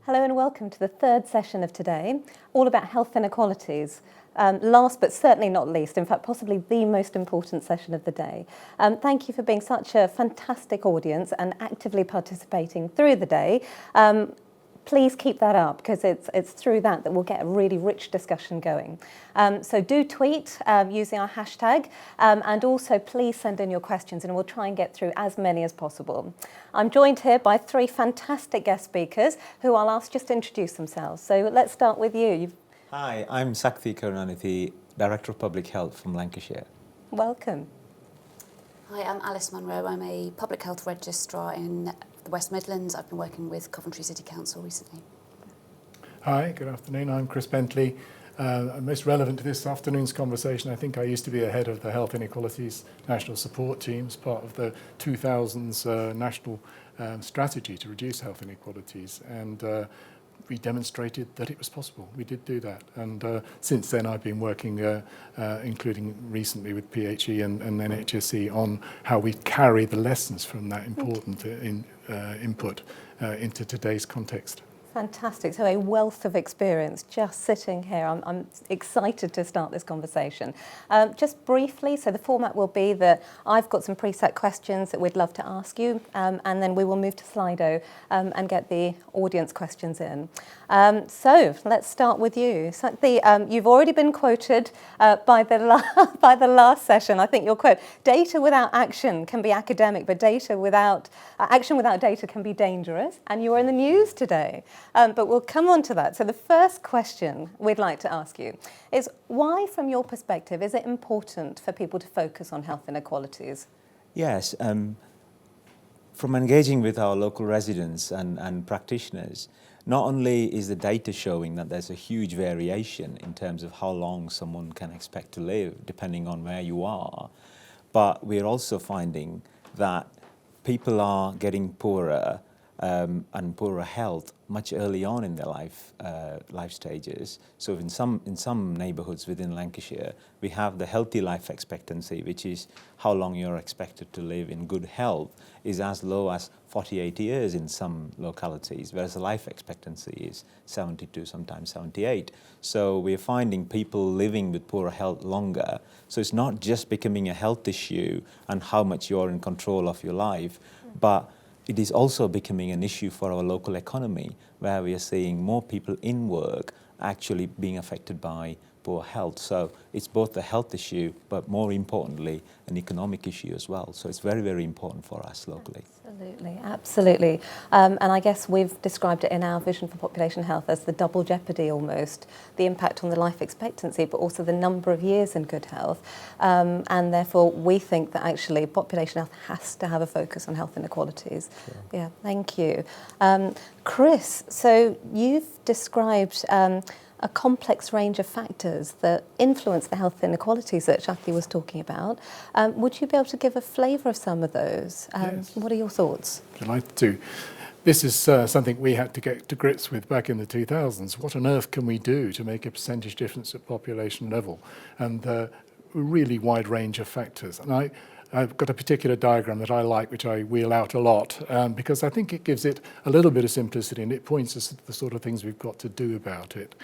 Hello and welcome to the third session of today, all about health inequalities. Last but certainly not least, in fact possibly the most important session of the day. Thank you for being such a fantastic audience and actively participating through the day. Please keep that up because it's through that we'll get a really rich discussion going. So do tweet using our hashtag and also please send in your questions and we'll try and get through as many as possible. I'm joined here by three fantastic guest speakers who I'll ask just to introduce themselves. So let's start with you. Hi, I'm Sakthi Karunanithy, Director of Public Health from Lancashire. Welcome. Hi, I'm Alice Munro. I'm a Public Health Registrar in the West Midlands. I've been working with Coventry City Council recently. Hi, good afternoon. I'm Chris Bentley. Most relevant to this afternoon's conversation, I think I used to be a head of the Health Inequalities National Support Teams, part of the 2000s national strategy to reduce health inequalities. And we demonstrated that it was possible. We did do that. And since then, I've been working, including recently with PHE and NHSE, on how we carry the lessons from that important input into today's context. Fantastic. So a wealth of experience just sitting here. I'm excited to start this conversation. Just briefly, so the format will be that I've got some preset questions that we'd love to ask you, and then we will move to Slido and get the audience questions in. So let's start with you. So you've already been quoted by the last session. I think your quote, data without action can be academic, but action without data can be dangerous. And you were in the news today. But we'll come on to that. So the first question we'd like to ask you is why, from your perspective, is it important for people to focus on health inequalities? Yes, from engaging with our local residents and practitioners, not only is the data showing that there's a huge variation in terms of how long someone can expect to live, depending on where you are, but we're also finding that people are getting poorer and poorer health much early on in their life stages. So in some neighbourhoods within Lancashire, we have the healthy life expectancy, which is how long you're expected to live in good health, is as low as 48 years in some localities, whereas the life expectancy is 72, sometimes 78. So we're finding people living with poorer health longer. So it's not just becoming a health issue and how much you're in control of your life, but it is also becoming an issue for our local economy, where we are seeing more people in work actually being affected by poor health. So it's both a health issue, but more importantly, an economic issue as well. So it's very, very important for us locally. Absolutely, absolutely. And I guess we've described it in our vision for population health as the double jeopardy almost, the impact on the life expectancy, but also the number of years in good health. And therefore, we think that actually population health has to have a focus on health inequalities. Sure. Yeah, thank you. Chris, so you've described a complex range of factors that influence the health inequalities that Shakti was talking about. Would you be able to give a flavour of some of those? Yes. What are your thoughts? Delighted to. This is something we had to get to grips with back in the 2000s. What on earth can we do to make a percentage difference at population level? And a really wide range of factors. And I've got a particular diagram that I like, which I wheel out a lot, because I think it gives it a little bit of simplicity and it points us to the sort of things we've got to do about it.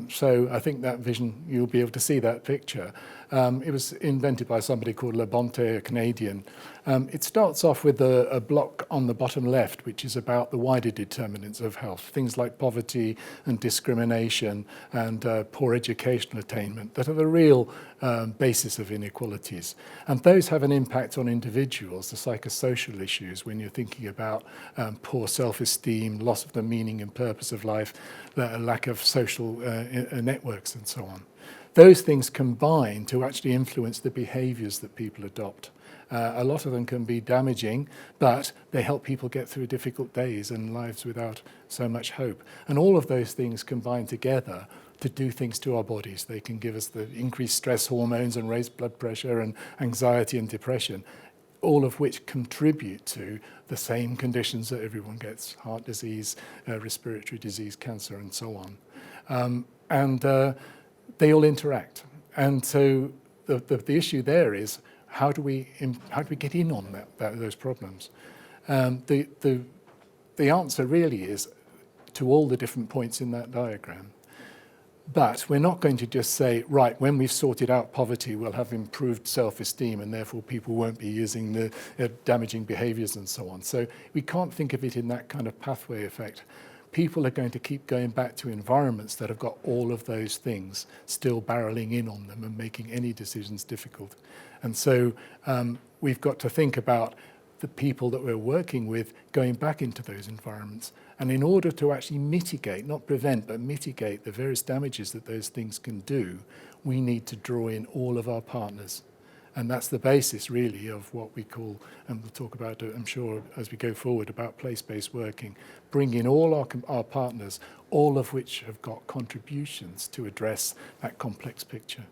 So I think that vision, you'll be able to see that picture. It was invented by somebody called Labonte, a Canadian. It starts off with a block on the bottom left, which is about the wider determinants of health, things like poverty and discrimination and poor educational attainment that are the real basis of inequalities. And those have an impact on individuals, the psychosocial issues, when you're thinking about poor self-esteem, loss of the meaning and purpose of life, the lack of social networks and so on. Those things combine to actually influence the behaviours that people adopt. A lot of them can be damaging, but they help people get through difficult days and lives without so much hope. And all of those things combine together to do things to our bodies. They can give us the increased stress hormones and raised blood pressure and anxiety and depression, all of which contribute to the same conditions that everyone gets: heart disease, respiratory disease, cancer, and so on. They all interact. And so the issue there is, how do we get in on those problems? The answer really is to all the different points in that diagram. But we're not going to just say, right, when we've sorted out poverty, we'll have improved self-esteem and therefore people won't be using the damaging behaviours and so on. So we can't think of it in that kind of pathway effect. People are going to keep going back to environments that have got all of those things still barreling in on them and making any decisions difficult. And so we've got to think about the people that we're working with going back into those environments. And in order to actually mitigate, not prevent, but mitigate the various damages that those things can do, we need to draw in all of our partners. And that's the basis, really, of what we call, and we'll talk about, I'm sure, as we go forward, about place-based working. Bring in all our partners, all of which have got contributions to address that complex picture.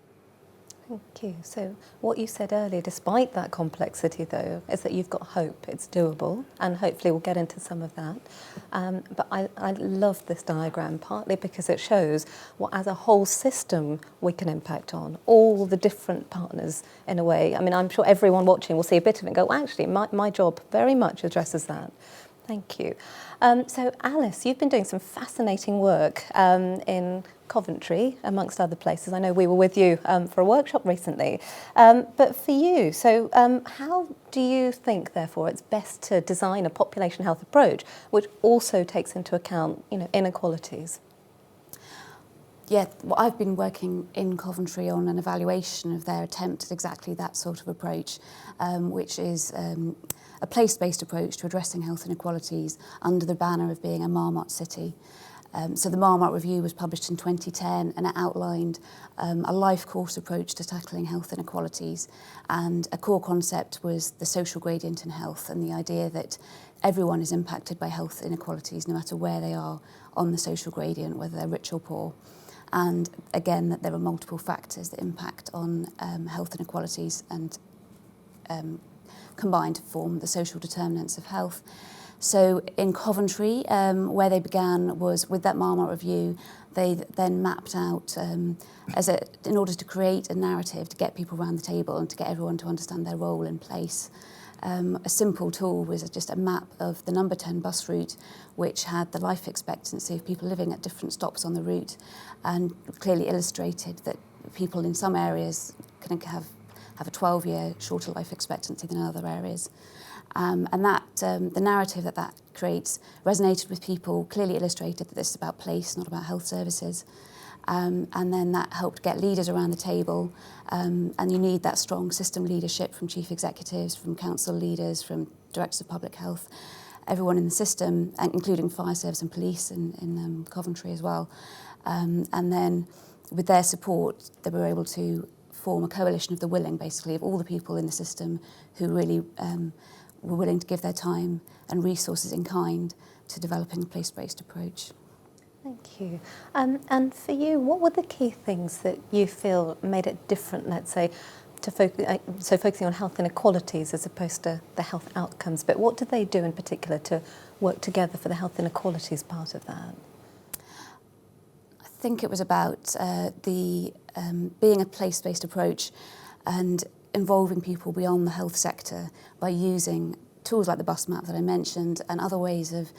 Thank you. So what you said earlier, despite that complexity though, is that you've got hope, it's doable, and hopefully we'll get into some of that. But I love this diagram, partly because it shows what as a whole system we can impact on, all the different partners in a way. I mean, I'm sure everyone watching will see a bit of it and go, well, actually, my job very much addresses that. Thank you. So Alice, you've been doing some fascinating work in Coventry, amongst other places. I know we were with you for a workshop recently. But for you, so how do you think, therefore, it's best to design a population health approach which also takes into account, inequalities? Yeah, well, I've been working in Coventry on an evaluation of their attempt at exactly that sort of approach, which is a place-based approach to addressing health inequalities under the banner of being a Marmot city. So the Marmot Review was published in 2010 and it outlined a life course approach to tackling health inequalities, and a core concept was the social gradient in health and the idea that everyone is impacted by health inequalities no matter where they are on the social gradient, whether they're rich or poor. And again, that there are multiple factors that impact on health inequalities and combined to form the social determinants of health. So in Coventry, where they began was with that Marmot Review. They then mapped out, in order to create a narrative to get people around the table and to get everyone to understand their role in place. A simple tool was just a map of the number 10 bus route, which had the life expectancy of people living at different stops on the route, and clearly illustrated that people in some areas can have a 12-year shorter life expectancy than in other areas. And that the narrative that creates resonated with people, clearly illustrated that this is about place, not about health services. And then that helped get leaders around the table. And you need that strong system leadership from chief executives, from council leaders, from directors of public health, everyone in the system, including fire service and police in Coventry as well. And then with their support, they were able to form a coalition of the willing, basically, of all the people in the system who really were willing to give their time and resources in kind to developing a place-based approach. Thank you. And for you, what were the key things that you feel made it different, let's say, to focusing on health inequalities as opposed to the health outcomes? But what did they do in particular to work together for the health inequalities part of that? I think it was about being a place-based approach and involving people beyond the health sector by using tools like the bus map that I mentioned and other ways of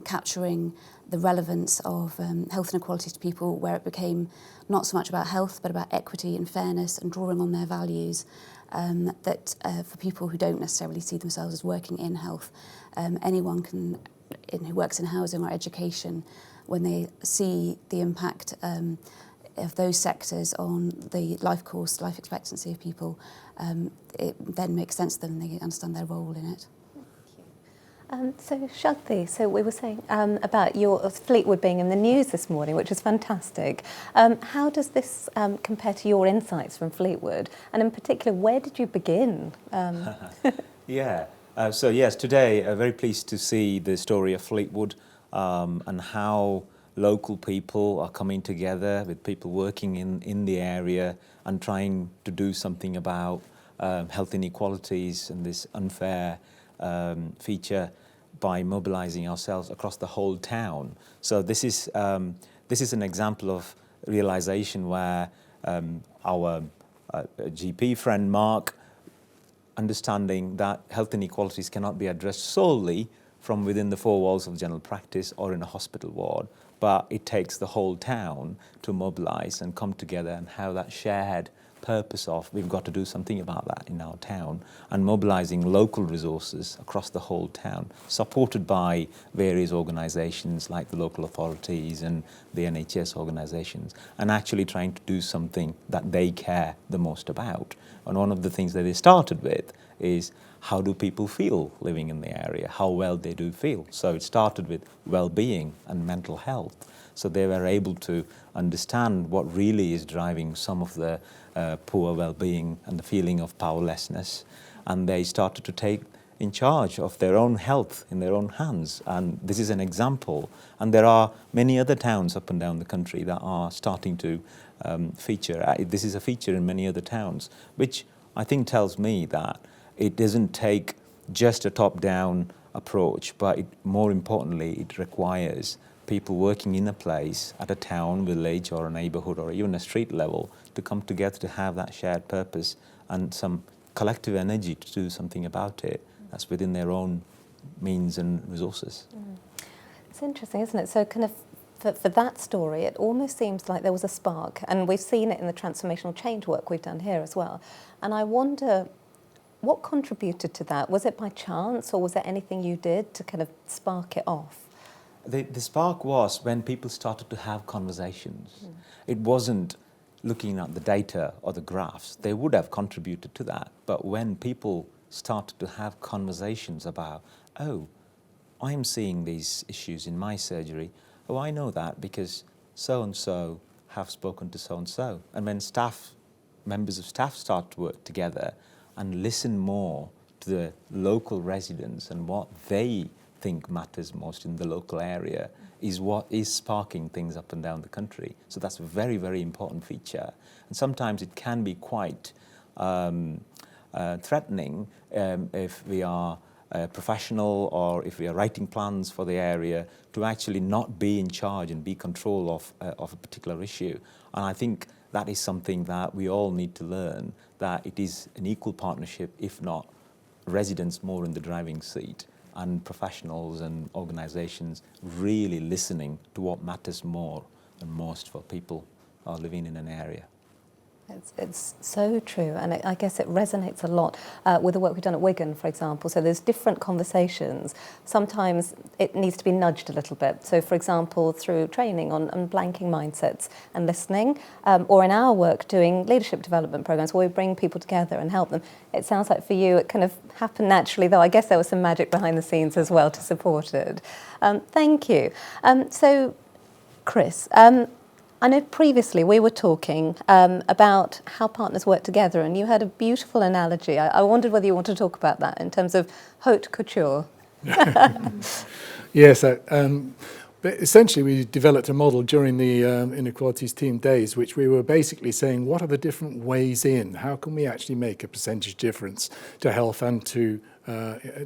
capturing the relevance of health inequalities to people, where it became not so much about health but about equity and fairness and drawing on their values, that for people who don't necessarily see themselves as working in health, anyone who works in housing or education, when they see the impact of those sectors on the life expectancy of people, it then makes sense to them and they understand their role in it. So Shakti, so we were saying about your Fleetwood being in the news this morning, which is fantastic. How does this compare to your insights from Fleetwood? And in particular, where did you begin? Yeah, so yes, today very pleased to see the story of Fleetwood and how local people are coming together with people working in the area and trying to do something about health inequalities and this unfair feature by mobilizing ourselves across the whole town. So this is an example of realization where our GP friend Mark, understanding that health inequalities cannot be addressed solely from within the four walls of general practice or in a hospital ward, but it takes the whole town to mobilise and come together and have that shared purpose of we've got to do something about that in our town, and mobilising local resources across the whole town, supported by various organisations like the local authorities and the NHS organisations, and actually trying to do something that they care the most about. And one of the things that they started with is how do people feel living in the area, how well they do feel. So it started with well-being and mental health. So they were able to understand what really is driving some of the poor well-being and the feeling of powerlessness. And they started to take in charge of their own health in their own hands. And this is an example. And there are many other towns up and down the country that are starting to feature. This is a feature in many other towns, which I think tells me that it doesn't take just a top-down approach, but more importantly, it requires people working in a place, at a town, village, or a neighbourhood, or even a street level, to come together to have that shared purpose and some collective energy to do something about it that's within their own means and resources. It's interesting, isn't it? So kind of for that story, it almost seems like there was a spark, and we've seen it in the transformational change work we've done here as well. And I wonder, what contributed to that? Was it by chance, or was there anything you did to kind of spark it off? The spark was when people started to have conversations. It wasn't looking at the data or the graphs. They would have contributed to that. But when people started to have conversations about, oh, I'm seeing these issues in my surgery. Oh, I know that because so-and-so have spoken to so-and-so. And when members of staff start to work together and listen more to the local residents and what they think matters most in the local area is what is sparking things up and down the country. So that's a very, very important feature. And sometimes it can be quite threatening if we are professional or if we are writing plans for the area to actually not be in charge and be control of a particular issue. And I think that is something that we all need to learn, that it is an equal partnership, if not residents more in the driving seat, and professionals and organisations really listening to what matters more and most for people who are living in an area. It's so true, and I guess it resonates a lot with the work we've done at Wigan, for example. So there's different conversations. Sometimes it needs to be nudged a little bit. So, for example, through training on blanking mindsets and listening, or in our work doing leadership development programs where we bring people together and help them. It sounds like for you it kind of happened naturally, though I guess there was some magic behind the scenes as well to support it. Thank you. So, Chris, I know previously we were talking about how partners work together, and you had a beautiful analogy. I wondered whether you want to talk about that in terms of haute couture. Yes, but essentially we developed a model during the inequalities team days, which we were basically saying, what are the different ways in? How can we actually make a percentage difference to health and to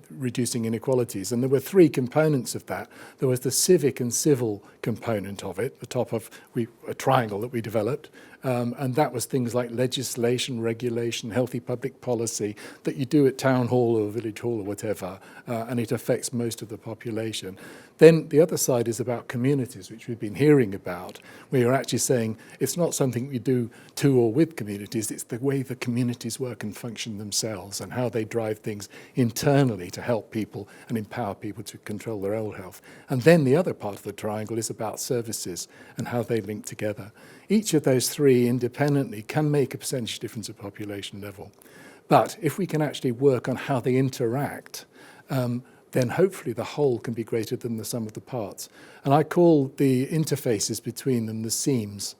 reducing inequalities? And there were three components of that. There was the civic and civil component of it, the top of a triangle that we developed, and that was things like legislation, regulation, healthy public policy that you do at town hall or village hall or whatever, and it affects most of the population. Then the other side is about communities, which we've been hearing about, where you're actually saying it's not something we do to or with communities, it's the way the communities work and function themselves and how they drive things internally to help people and empower people to control their own health. And then the other part of the triangle is about services and how they link together. Each of those three independently can make a percentage difference at population level. But if we can actually work on how they interact, then hopefully the whole can be greater than the sum of the parts. And I call the interfaces between them the seams,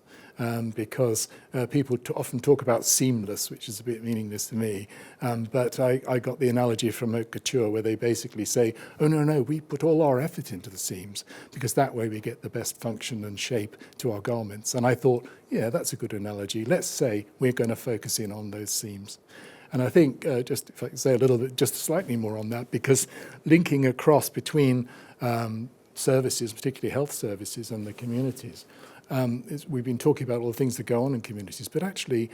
because people often talk about seamless, which is a bit meaningless to me. But I got the analogy from haute couture where they basically say, oh, no, we put all our effort into the seams because that way we get the best function and shape to our garments. And I thought, yeah, that's a good analogy. Let's say we're going to focus in on those seams. And I think, just if I can say a little bit, just slightly more on that, because linking across between services, particularly health services, and the communities, we've been talking about all the things that go on in communities, but actually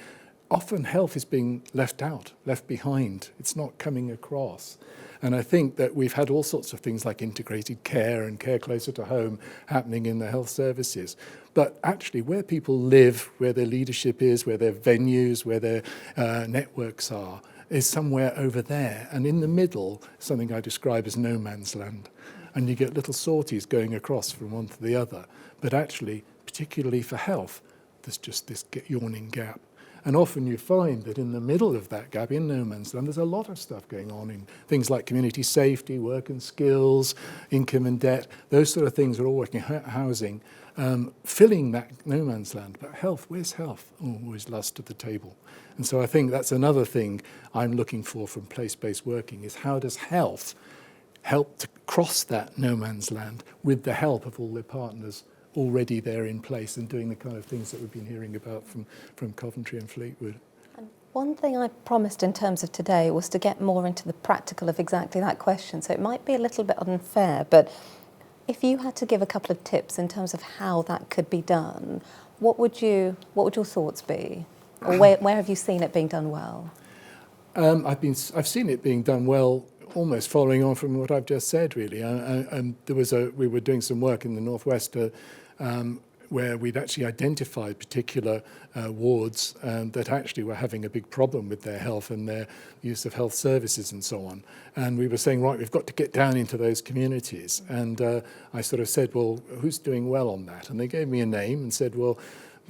often health is being left out, left behind. It's not coming across. And I think that we've had all sorts of things like integrated care and care closer to home happening in the health services. But actually where people live, where their leadership is, where their venues, where their networks are, is somewhere over there. And in the middle, something I describe as no man's land. And you get little sorties going across from one to the other. But actually, particularly for health, there's just this yawning gap. And often you find that in the middle of that gap, in no man's land, there's a lot of stuff going on in things like community safety, work and skills, income and debt. Those sort of things are all working, housing, filling that no man's land. But health, where's health? Always lost at the table. And so I think that's another thing I'm looking for from place-based working, is how does health help to cross that no man's land with the help of all their partners already there in place and doing the kind of things that we've been hearing about from Coventry and Fleetwood. And one thing I promised in terms of today was to get more into the practical of exactly that question. So it might be a little bit unfair, but if you had to give a couple of tips in terms of how that could be done, what would your thoughts be? Or where have you seen it being done well? I've seen it being done well, almost following on from what I've just said, really. We were doing some work in the Northwest where we'd actually identified particular wards that actually were having a big problem with their health and their use of health services and so on. And we were saying, right, we've got to get down into those communities. And I sort of said, well, who's doing well on that? And they gave me a name and said, well,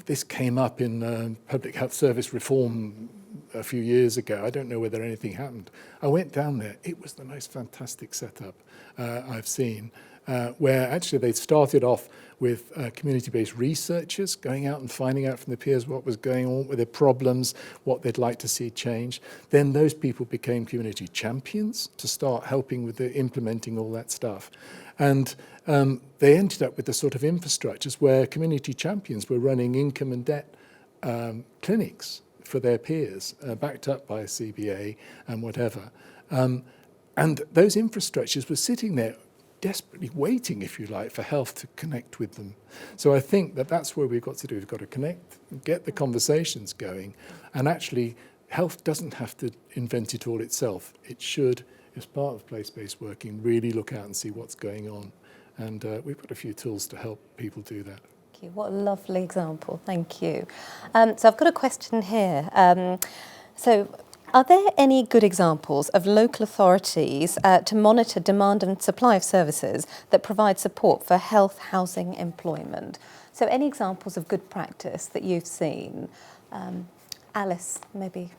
this came up in public health service reform a few years ago. I don't know whether anything happened. I went down there. It was the most fantastic setup I've seen, where actually they started off with community-based researchers going out and finding out from their peers what was going on with their problems, what they'd like to see change. Then those people became community champions to start helping with implementing all that stuff. And they ended up with the sort of infrastructures where community champions were running income and debt clinics for their peers, backed up by a CBA and whatever. And those infrastructures were sitting there desperately waiting, if you like, for health to connect with them. So I think that that's where we've got to do. We've got to connect, get the conversations going, and actually health doesn't have to invent it all itself. It should, as part of place-based working, really look out and see what's going on. And we've got a few tools to help people do that. Thank you. What a lovely example. Thank you. So I've got a question here. Are there any good examples of local authorities to monitor demand and supply of services that provide support for health, housing, employment? So any examples of good practice that you've seen? Alice, maybe.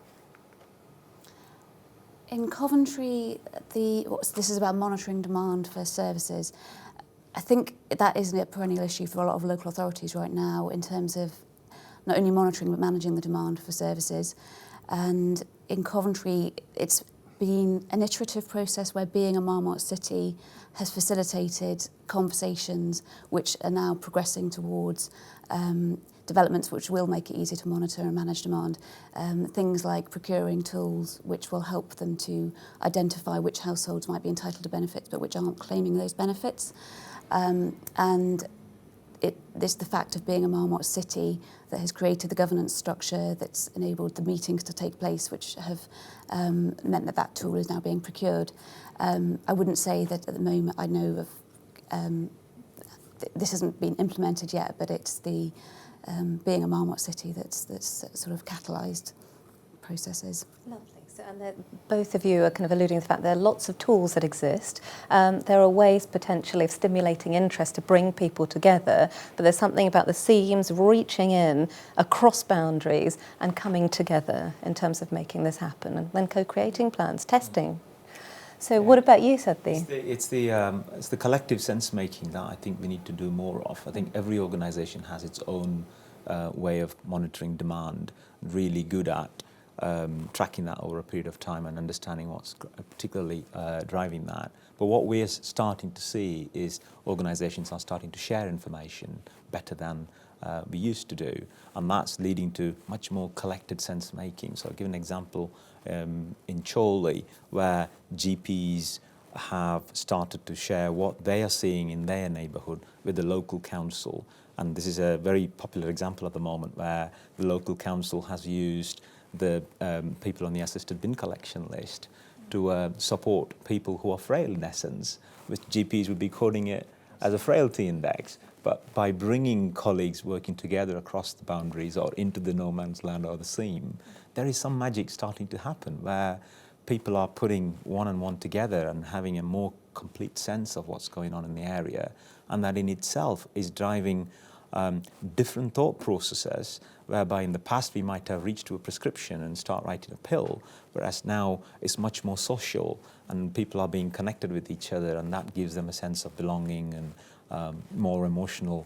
In Coventry, this is about monitoring demand for services. I think that is a perennial issue for a lot of local authorities right now in terms of not only monitoring but managing the demand for services. And in Coventry, it's been an iterative process where being a Marmot city has facilitated conversations which are now progressing towards developments which will make it easier to monitor and manage demand. Things like procuring tools which will help them to identify which households might be entitled to benefits but which aren't claiming those benefits. And this the fact of being a Marmot city that has created the governance structure that's enabled the meetings to take place, which have meant that that tool is now being procured. I wouldn't say that at the moment I know of, this hasn't been implemented yet, but it's the being a Marmot city that's sort of catalysed processes. Lovely. So, and both of you are kind of alluding to the fact there are lots of tools that exist. There are ways potentially of stimulating interest to bring people together, but there's something about the seams reaching in across boundaries and coming together in terms of making this happen, and then co-creating plans, testing. So what about you, Sadhvi? It's the collective sense-making that I think we need to do more of. I think every organisation has its own way of monitoring demand, really good at tracking that over a period of time and understanding what's particularly driving that. But what we're starting to see is organisations are starting to share information better than we used to do, and that's leading to much more collected sense-making. So I'll give an example in Chorley, where GPs have started to share what they are seeing in their neighbourhood with the local council. And this is a very popular example at the moment where the local council has used the people on the assisted bin collection list to support people who are frail in essence, which GPs would be coding it as a frailty index. But by bringing colleagues working together across the boundaries or into the no man's land or the seam, there is some magic starting to happen where people are putting one and one together and having a more complete sense of what's going on in the area. And that in itself is driving different thought processes, whereby in the past we might have reached to a prescription and start writing a pill, whereas now it's much more social and people are being connected with each other, and that gives them a sense of belonging and more emotional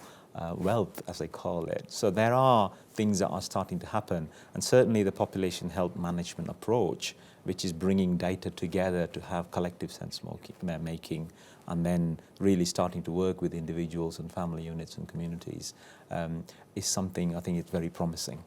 wealth, as they call it. So there are things that are starting to happen, and certainly the population health management approach, which is bringing data together to have collective sense-making, and then really starting to work with individuals and family units and communities, is something I think is very promising.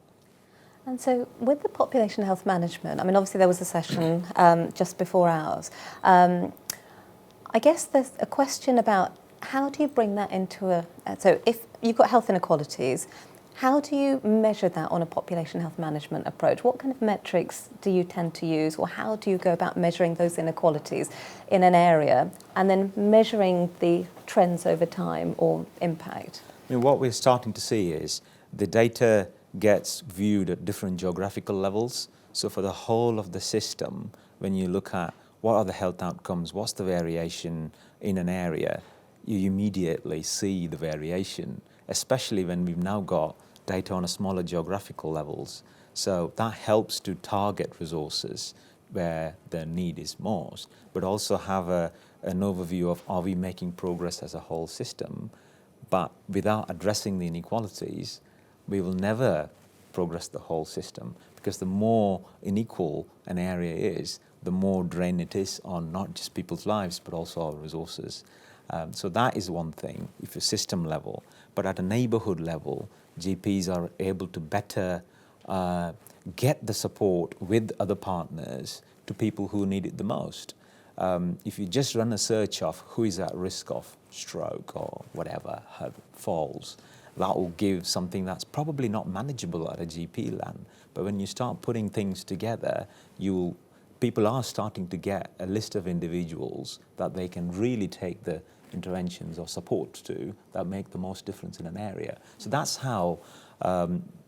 And so with the population health management, I mean, obviously there was a session just before ours. I guess there's a question about how do you bring that into so if you've got health inequalities, how do you measure that on a population health management approach? What kind of metrics do you tend to use, or how do you go about measuring those inequalities in an area and then measuring the trends over time or impact? I mean, what we're starting to see is the data gets viewed at different geographical levels. So for the whole of the system, when you look at what are the health outcomes, what's the variation in an area, you immediately see the variation, especially when we've now got data on a smaller geographical levels. So that helps to target resources where the need is most, but also have an overview of are we making progress as a whole system. But without addressing the inequalities, we will never progress the whole system, because the more unequal an area is, the more drain it is on not just people's lives, but also our resources. So that is one thing, if a system level. But at a neighborhood level, GPs are able to better get the support with other partners to people who need it the most. If you just run a search of who is at risk of stroke or whatever, falls, that will give something that's probably not manageable at a GP land. But when you start putting things together, people are starting to get a list of individuals that they can really take the interventions or support to that make the most difference in an area. So that's how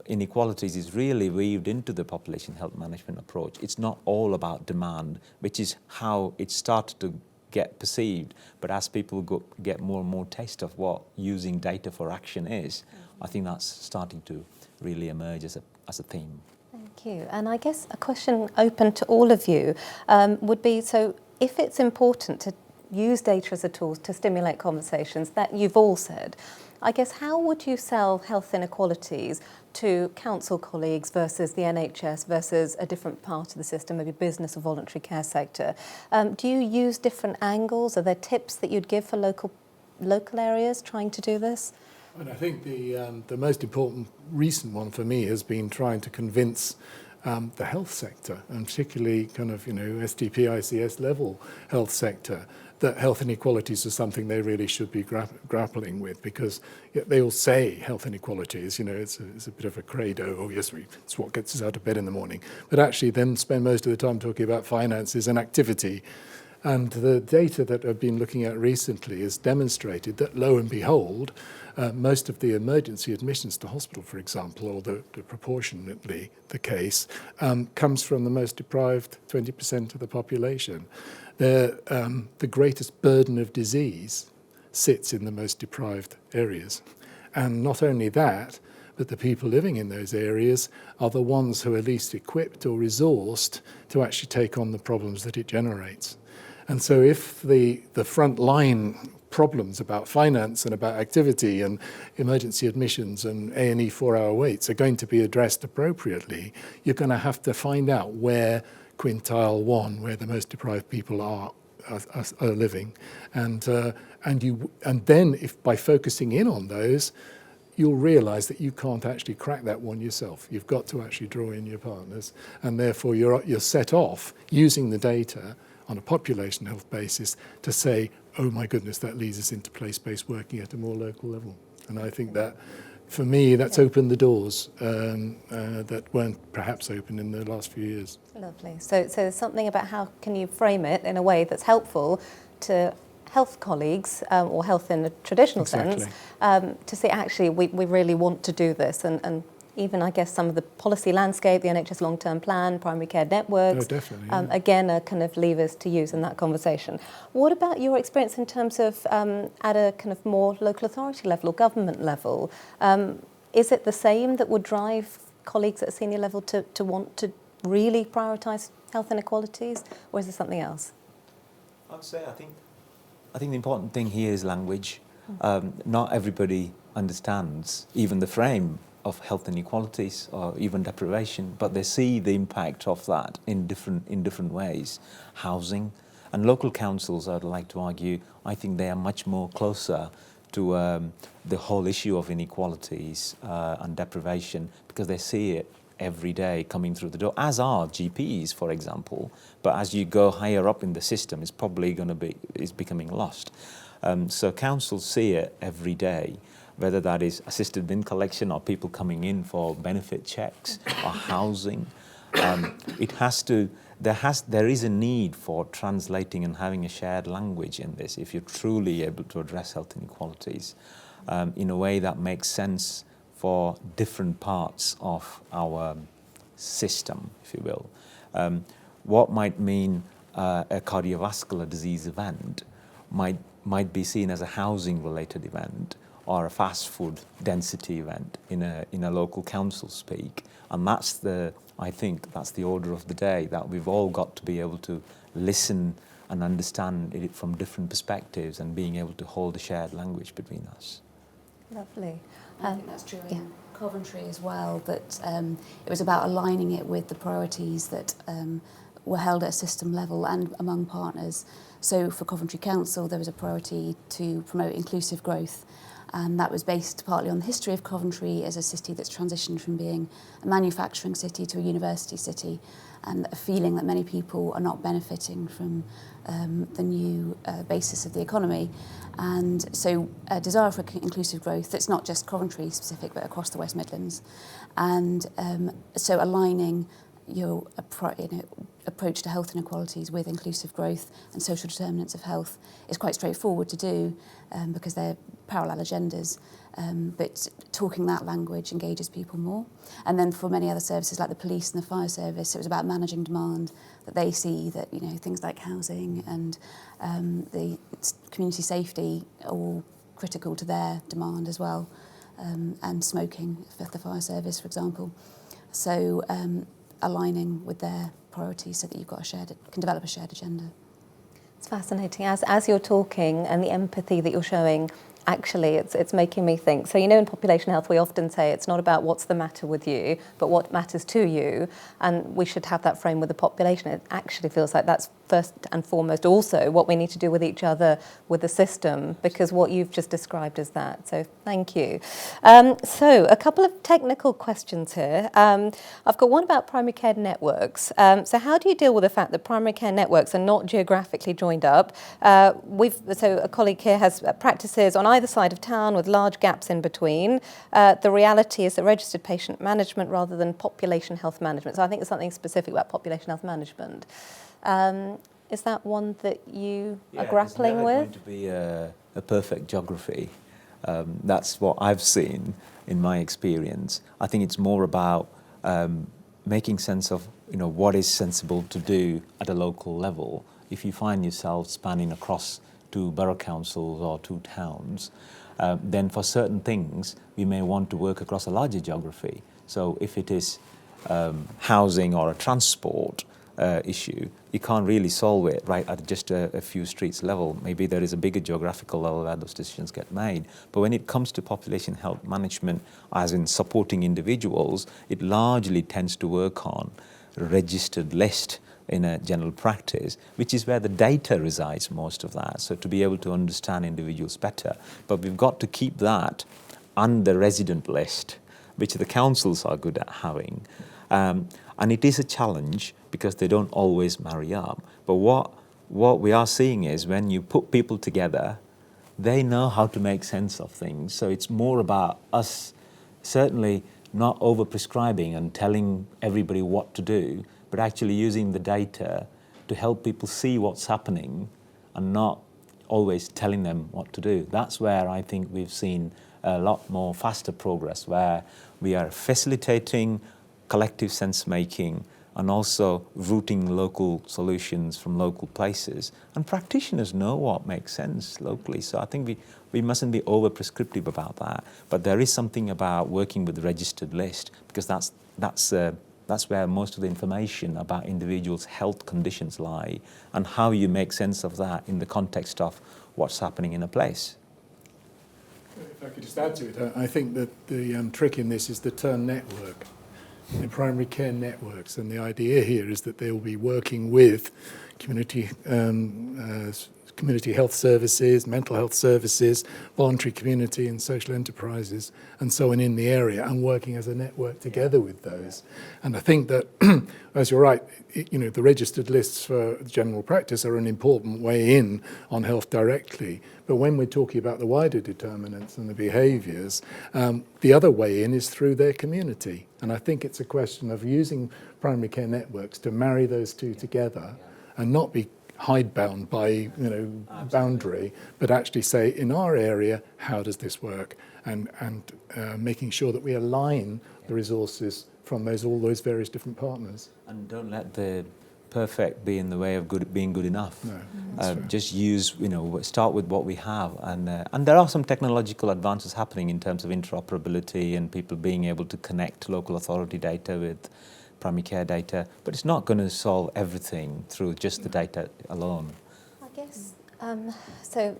inequalities is really weaved into the population health management approach. It's not all about demand, which is how it started to get perceived. But as people get more and more taste of what using data for action is, I think that's starting to really emerge as a theme. Thank you. And I guess a question open to all of you would be, so if it's important to use data as a tool to stimulate conversations, that you've all said, I guess how would you sell health inequalities to council colleagues versus the NHS versus a different part of the system, maybe business or voluntary care sector? Do you use different angles? Are there tips that you'd give for local areas trying to do this? And I think the most important recent one for me has been trying to convince the health sector, and particularly kind of, SDP, ICS level health sector, that health inequalities are something they really should be grappling with, because they all say health inequalities, it's a bit of a credo. Oh yes, it's what gets us out of bed in the morning. But actually then spend most of the time talking about finances and activity. And the data that I've been looking at recently has demonstrated that, lo and behold, most of the emergency admissions to hospital, for example, or the proportionately the case, comes from the most deprived 20% of the population. The greatest burden of disease sits in the most deprived areas. And not only that, but the people living in those areas are the ones who are least equipped or resourced to actually take on the problems that it generates. And so if the frontline problems about finance and about activity and emergency admissions and A&E 4-hour waits are going to be addressed appropriately, you're going to have to find out where quintile 1, where the most deprived people are living. And then if by focusing in on those, you'll realise that you can't actually crack that one yourself. You've got to actually draw in your partners, and therefore you're set off using the data on a population health basis to say, oh my goodness, that leads us into place-based working at a more local level. And I think that for me, that's opened the doors that weren't perhaps open in the last few years. Lovely. So something about how can you frame it in a way that's helpful to health colleagues, or health in the traditional sense, to say actually we really want to do this, and even I guess some of the policy landscape, the NHS long-term plan, primary care networks, definitely, again are kind of levers to use in that conversation. What about your experience in terms of at a kind of more local authority level or government level? Is it the same that would drive colleagues at a senior level to want to really prioritise health inequalities, or is there something else? I'd say I think the important thing here is language. Not everybody understands even the frame of health inequalities or even deprivation, but they see the impact of that in different ways. Housing and local councils, I'd like to argue, I think they are much more closer to the whole issue of inequalities and deprivation, because they see it every day coming through the door, as are GPs, for example. But as you go higher up in the system, it's probably it's becoming lost. So councils see it every day, whether that is assisted bin collection or people coming in for benefit checks or housing. There is a need for translating and having a shared language in this if you're truly able to address health inequalities in a way that makes sense for different parts of our system, if you will. What might mean a cardiovascular disease event might be seen as a housing-related event or a fast food density event in a local council speak, and I think that's the order of the day, that we've all got to be able to listen and understand it from different perspectives and being able to hold a shared language between us. Lovely. I think that's true in Coventry as well, that it was about aligning it with the priorities that were held at a system level and among partners. So for Coventry Council, there was a priority to promote inclusive growth, and that was based partly on the history of Coventry as a city that's transitioned from being a manufacturing city to a university city, and a feeling that many people are not benefiting from the new basis of the economy. And so a desire for inclusive growth that's not just Coventry specific but across the West Midlands. And so aligning your approach to health inequalities with inclusive growth and social determinants of health is quite straightforward to do because they're parallel agendas, but talking that language engages people more. And then for many other services like the police and the fire service, it was about managing demand, that they see that things like housing and the community safety are all critical to their demand as well, and smoking for the fire service, for example. So aligning with their priorities so that you've got can develop a shared agenda. It's fascinating. As you're talking and the empathy that you're showing, actually it's making me think. So in population health we often say it's not about what's the matter with you, but what matters to you, and we should have that frame with the population. It actually feels like that's first and foremost also what we need to do with each other, with the system, because what you've just described is that. So thank you. So a couple of technical questions here. I've got one about primary care networks. So how do you deal with the fact that primary care networks are not geographically joined up? So a colleague here has practices on either side of town with large gaps in between. The reality is that registered patient management rather than population health management. So I think there's something specific about population health management. Is that one that you are grappling with? It's never going to be a perfect geography. That's what I've seen in my experience. I think it's more about making sense of what is sensible to do at a local level. If you find yourself spanning across 2 borough councils or 2 towns, then for certain things we may want to work across a larger geography. So if it is housing or a transport issue, you can't really solve it right at just a few streets level. Maybe there is a bigger geographical level where those decisions get made. But when it comes to population health management, as in supporting individuals, it largely tends to work on a registered list in a general practice, which is where the data resides, most of that. So to be able to understand individuals better. But we've got to keep that on the resident list, which the councils are good at having. And it is a challenge because they don't always marry up. But what we are seeing is when you put people together, they know how to make sense of things. So it's more about us certainly not over-prescribing and telling everybody what to do, but actually using the data to help people see what's happening and not always telling them what to do. That's where I think we've seen a lot more faster progress, where we are facilitating collective sense-making and also rooting local solutions from local places. And practitioners know what makes sense locally, so I think we mustn't be over-prescriptive about that. But there is something about working with the registered list, because that's where most of the information about individuals' health conditions lie, and how you make sense of that in the context of what's happening in a place. If I could just add to it, I think that the trick in this is the term network, the primary care networks, and the idea here is that they will be working with community health services, mental health services, voluntary community and social enterprises, and so on in the area, and working as a network together with those. And I think that, as you're right, the registered lists for general practice are an important way in on health directly. But when we're talking about the wider determinants and the behaviours, the other way in is through their community. And I think it's a question of using primary care networks to marry those two together and not be hidebound by boundary, but actually say, in our area, how does this work? And making sure that we align the resources from all those various different partners. And don't let the perfect be in the way of being good enough. No, just use, start with what we have. And there are some technological advances happening in terms of interoperability and people being able to connect local authority data with primary care data, but it's not going to solve everything through just the data alone. I guess, so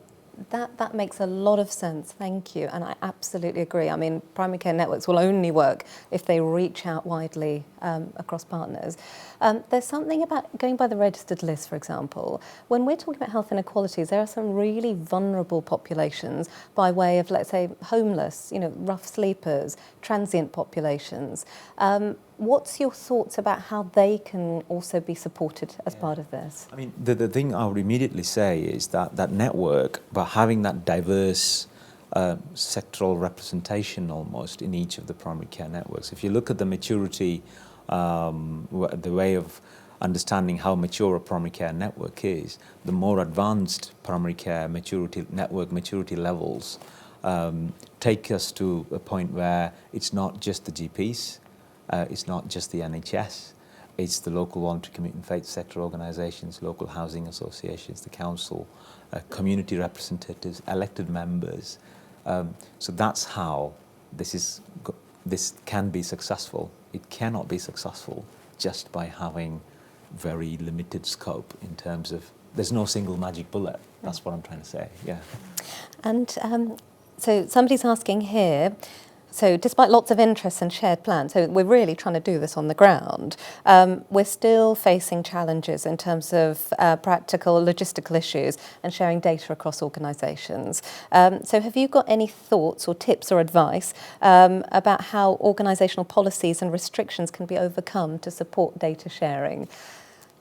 that makes a lot of sense, thank you, and I absolutely agree. I mean, primary care networks will only work if they reach out widely across partners. There's something about going by the registered list, for example. When we're talking about health inequalities, there are some really vulnerable populations by way of, let's say, homeless, rough sleepers, transient populations. What's your thoughts about how they can also be supported as part of this? I mean, the thing I would immediately say is that network, by having that diverse sectoral representation almost in each of the primary care networks, if you look at the maturity, the way of understanding how mature a primary care network is, the more advanced primary care network maturity levels take us to a point where it's not just the GPs, it's not just the NHS, it's the local voluntary community and faith sector organisations, local housing associations, the council, community representatives, elected members. So that's how this can be successful. It cannot be successful just by having very limited scope in terms of, there's no single magic bullet. That's what I'm trying to say, yeah. And so somebody's asking here, so despite lots of interests and shared plans, so we're really trying to do this on the ground, we're still facing challenges in terms of practical logistical issues and sharing data across organisations. So have you got any thoughts or tips or advice about how organisational policies and restrictions can be overcome to support data sharing?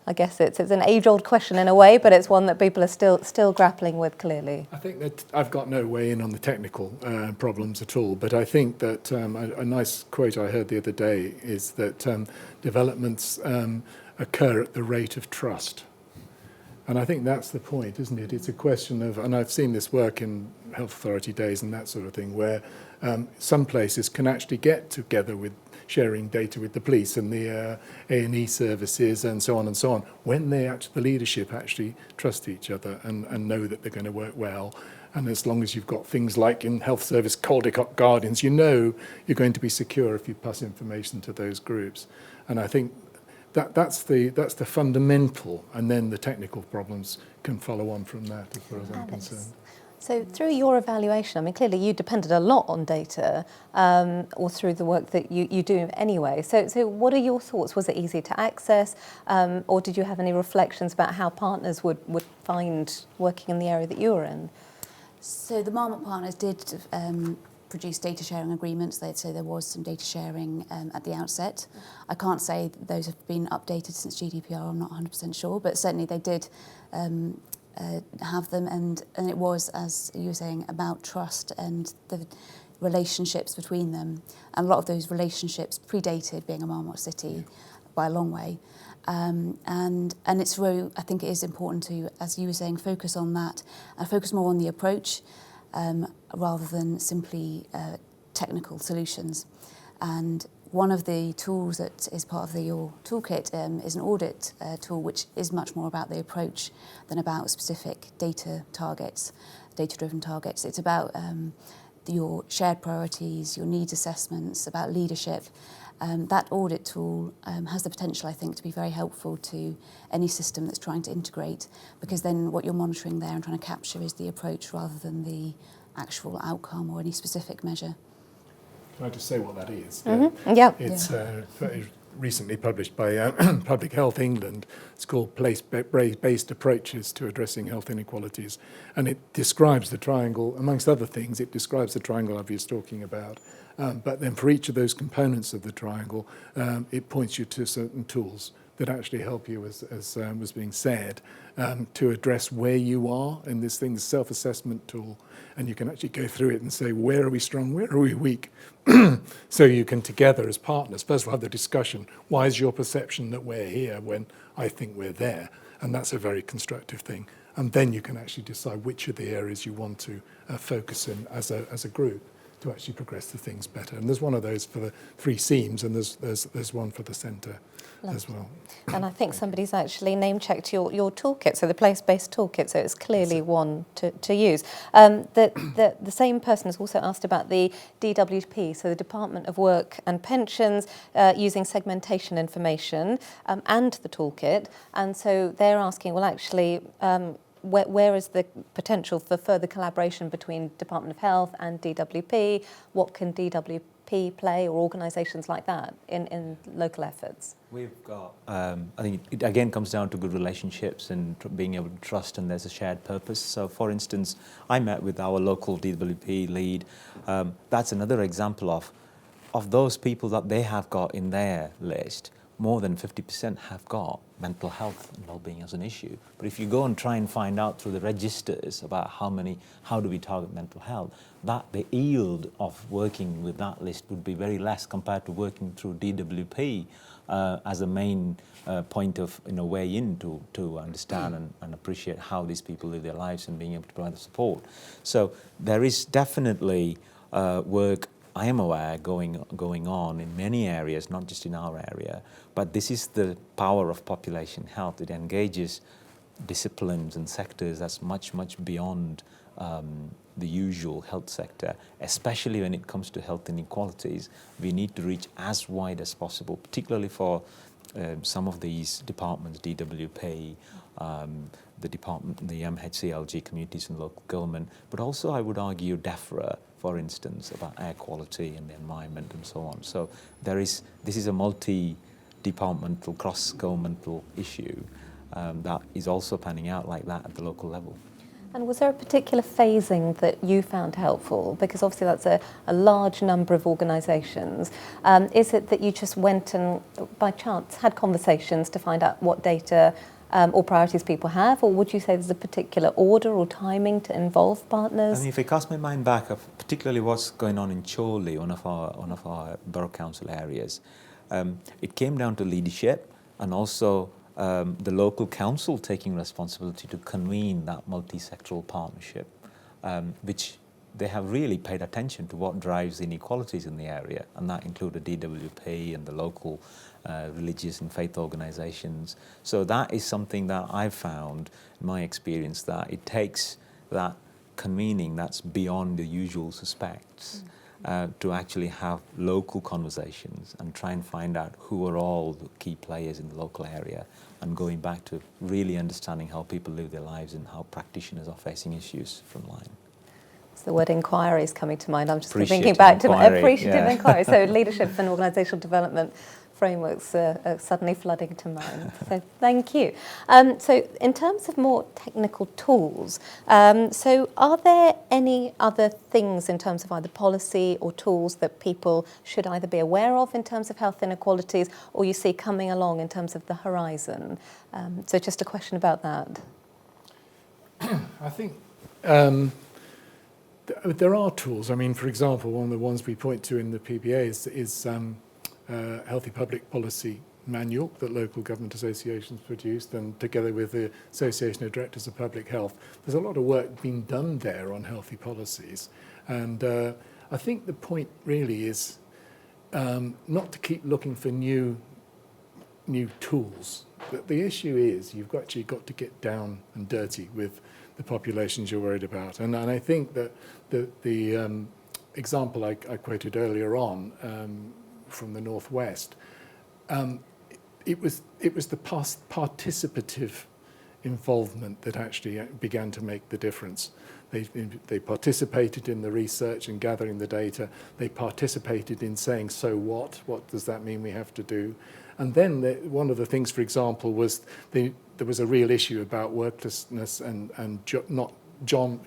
I guess it's an age-old question in a way, but it's one that people are still grappling with clearly. I think that I've got no way in on the technical problems at all, but I think that a nice quote I heard the other day is that developments occur at the rate of trust. And I think that's the point, isn't it? It's a question of, and I've seen this work in health authority days and that sort of thing, where some places can actually get together with sharing data with the police and the A&E services and so on, when the leadership actually trust each other and know that they're going to work well. And as long as you've got things like in health service Caldecott Guardians, you're going to be secure if you pass information to those groups. And I think that's the fundamental, and then the technical problems can follow on from that, as far as I'm concerned. So through your evaluation, I mean, clearly you depended a lot on data, or through the work that you do anyway. So what are your thoughts? Was it easy to access, or did you have any reflections about how partners would find working in the area that you were in? So the Marmot partners did produce data sharing agreements. So there was some data sharing at the outset. I can't say those have been updated since GDPR, I'm not 100% sure, but certainly they did have them, and it was, as you were saying, about trust and relationships between them. And a lot of those relationships predated being a marmot city by a long way. And it's really, I think it is important to, as you were saying, focus on that and focus more on the approach rather than simply technical solutions. And one of the tools that is part of your toolkit is an audit tool, which is much more about the approach than about specific data targets, data-driven targets. It's about your shared priorities, your needs assessments, about leadership. That audit tool has the potential, I think, to be very helpful to any system that's trying to integrate, because then what you're monitoring there and trying to capture is the approach rather than the actual outcome or any specific measure. Can I just say what that is? Mm-hmm. Yeah. It's recently published by Public Health England. It's called Placebased Approaches to Addressing Health Inequalities. And it describes the triangle, amongst other things, it describes the triangle I was talking about. But then for each of those components of the triangle, it points you to certain tools that actually help you, as was being said, to address where you are in this thing, the self-assessment tool. And you can actually go through it and say, where are we strong, where are we weak? So you can together as partners, first of all, have the discussion, why is your perception that we're here when I think we're there? And that's a very constructive thing. And then you can actually decide which of the areas you want to focus in as a group to actually progress the things better. And there's one of those for the 3 seams, and there's one for the centre as well. And I think somebody's actually name-checked your toolkit, so the place-based toolkit, so it's clearly one to use. The same person has also asked about the DWP, so the Department of Work and Pensions, using segmentation information and the toolkit. And so they're asking, well, actually, where is the potential for further collaboration between Department of Health and DWP? What can DWP play, or organisations like that, in local efforts? We've got, I think it again comes down to good relationships and being able to trust, and there's a shared purpose. So for instance, I met with our local DWP lead. That's another example of those people that they have got in their list. More than 50% have got mental health and well-being as an issue. But if you go and try and find out through the registers about how do we target mental health, that the yield of working with that list would be very less compared to working through DWP as a main point of way in to understand and appreciate how these people live their lives and being able to provide the support. So there is definitely work, I am aware, going on in many areas, not just in our area, but this is the power of population health. It engages disciplines and sectors that's much, much beyond the usual health sector, especially when it comes to health inequalities. We need to reach as wide as possible, particularly for some of these departments, DWP, the MHCLG, communities and local government, but also I would argue DEFRA, for instance, about air quality and the environment and so on. So this is a multi-departmental, cross-governmental issue that is also panning out like that at the local level. And was there a particular phasing that you found helpful? Because obviously that's a large number of organisations. Is it that you just went and, by chance, had conversations to find out what data or priorities people have, or would you say there's a particular order or timing to involve partners? I mean, if I cast my mind back, of particularly what's going on in Chorley, one of our borough council areas, it came down to leadership and also the local council taking responsibility to convene that multi-sectoral partnership, which they have really paid attention to what drives inequalities in the area, and that included DWP and the local religious and faith organisations. So that is something that I've found, in my experience, that it takes that convening that's beyond the usual suspects to actually have local conversations and try and find out who are all the key players in the local area, and going back to really understanding how people live their lives and how practitioners are facing issues frontline. So the word inquiry is coming to mind. I'm just Appreciative thinking back inquiry, to appreciative yeah. inquiry. So leadership and organisational development frameworks are suddenly flooding to mind. So thank you. So in terms of more technical tools, so are there any other things in terms of either policy or tools that people should either be aware of in terms of health inequalities, or you see coming along in terms of the horizon? So just a question about that. I think There are tools. I mean, for example, one of the ones we point to in the PBA is Healthy Public Policy Manual that local government associations produced, and together with the Association of Directors of Public Health. There's a lot of work being done there on healthy policies. And I think the point really is not to keep looking for new tools. The issue is you've actually got to get down and dirty with the populations you're worried about. And I think that the example I quoted earlier on from the Northwest, it was the participative involvement that actually began to make the difference. They participated in the research and gathering the data. They participated in saying, so what? What does that mean we have to do? And then one of the things, for example, was there was a real issue about worklessness and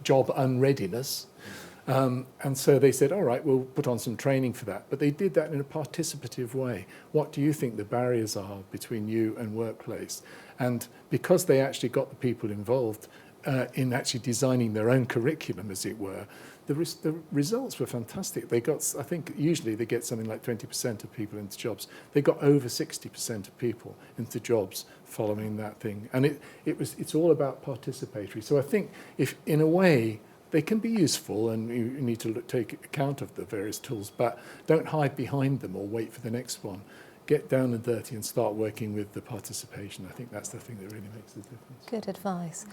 job unreadiness. And so they said, all right, we'll put on some training for that. But they did that in a participative way. What do you think the barriers are between you and workplace? And because they actually got the people involved in actually designing their own curriculum, as it were, the results were fantastic. They got, I think, usually they get something like 20% of people into jobs. They got over 60% of people into jobs following that thing. And it's all about participatory. So I think if, in a way, they can be useful, and you need to take account of the various tools, but don't hide behind them or wait for the next one. Get down and dirty and start working with the participation. I think that's the thing that really makes the difference. Good advice.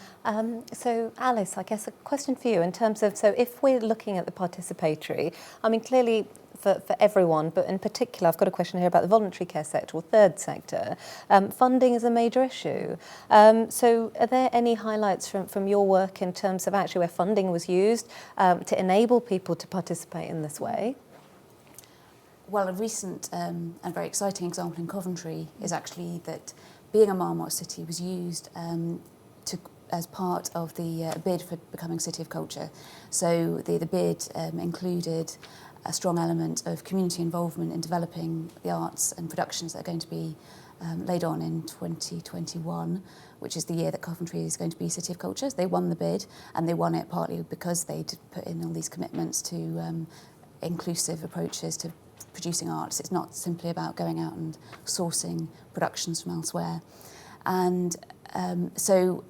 So Alice, I guess a question for you in terms of, so if we're looking at the participatory, I mean, clearly for everyone, but in particular, I've got a question here about the voluntary care sector or third sector. Funding is a major issue. So are there any highlights from your work in terms of actually where funding was used to enable people to participate in this way? Well, a recent and very exciting example in Coventry is actually that being a Marmot city was used as part of the bid for becoming City of Culture. So the bid included a strong element of community involvement in developing the arts and productions that are going to be laid on in 2021, which is the year that Coventry is going to be City of Culture. They won the bid, and they won it partly because they'd put in all these commitments to inclusive approaches to producing arts. It's not simply about going out and sourcing productions from elsewhere. And so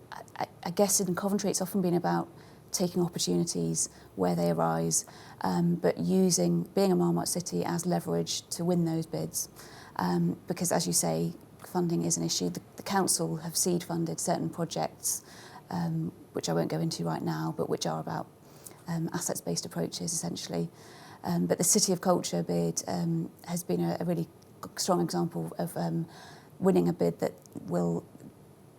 I guess in Coventry it's often been about taking opportunities where they arise, but being a Marmot city as leverage to win those bids. Because as you say, funding is an issue. The council have seed funded certain projects, which I won't go into right now, but which are about assets-based approaches essentially. But the City of Culture bid has been a really strong example of winning a bid that will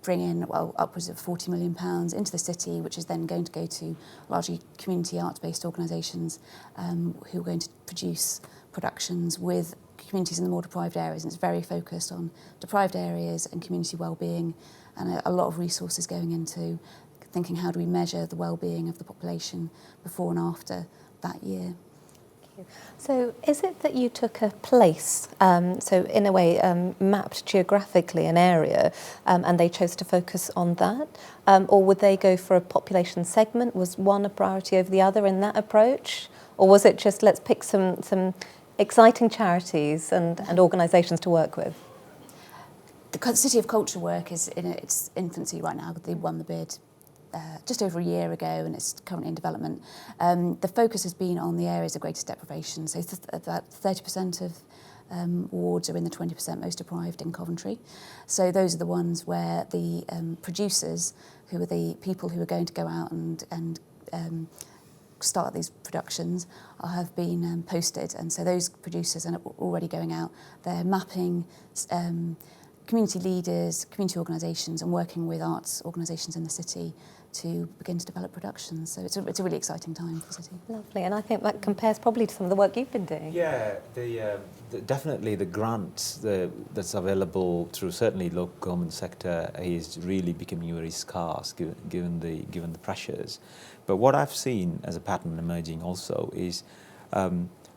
bring in upwards of £40 million into the city, which is then going to go to largely community arts-based organisations who are going to produce productions with communities in the more deprived areas. And it's very focused on deprived areas and community well-being, and a lot of resources going into thinking how do we measure the well-being of the population before and after that year. So is it that you took a place, so in a way mapped geographically an area, and they chose to focus on that? Or would they go for a population segment? Was one a priority over the other in that approach? Or was it just let's pick some exciting charities and organisations to work with? The City of Culture work is in its infancy right now. They won the bid just over a year ago, and it's currently in development. The focus has been on the areas of greatest deprivation. So about 30% of wards are in the 20% most deprived in Coventry. So those are the ones where the producers, who are the people who are going to go out and start these productions, have been posted. And so those producers are already going out. They're mapping community leaders, community organisations, and working with arts organisations in the city to begin to develop productions. So it's a really exciting time for the city. Lovely, and I think that compares probably to some of the work you've been doing. Yeah, definitely the grants that's available through certainly local government sector is really becoming very scarce given the pressures. But what I've seen as a pattern emerging also is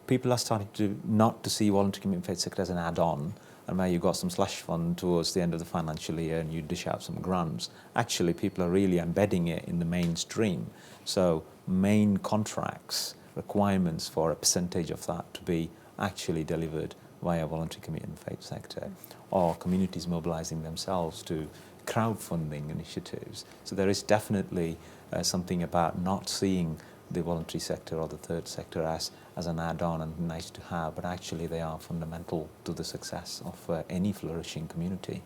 people are starting not to see voluntary commitment sector as an add-on, and where you've got some slush fund towards the end of the financial year and you dish out some grants. Actually, people are really embedding it in the mainstream. So main contracts requirements for a percentage of that to be actually delivered via voluntary commitment faith sector, or communities mobilizing themselves to crowdfunding initiatives. So there is definitely something about not seeing the voluntary sector or the third sector as an add-on and nice to have, but actually they are fundamental to the success of any flourishing community.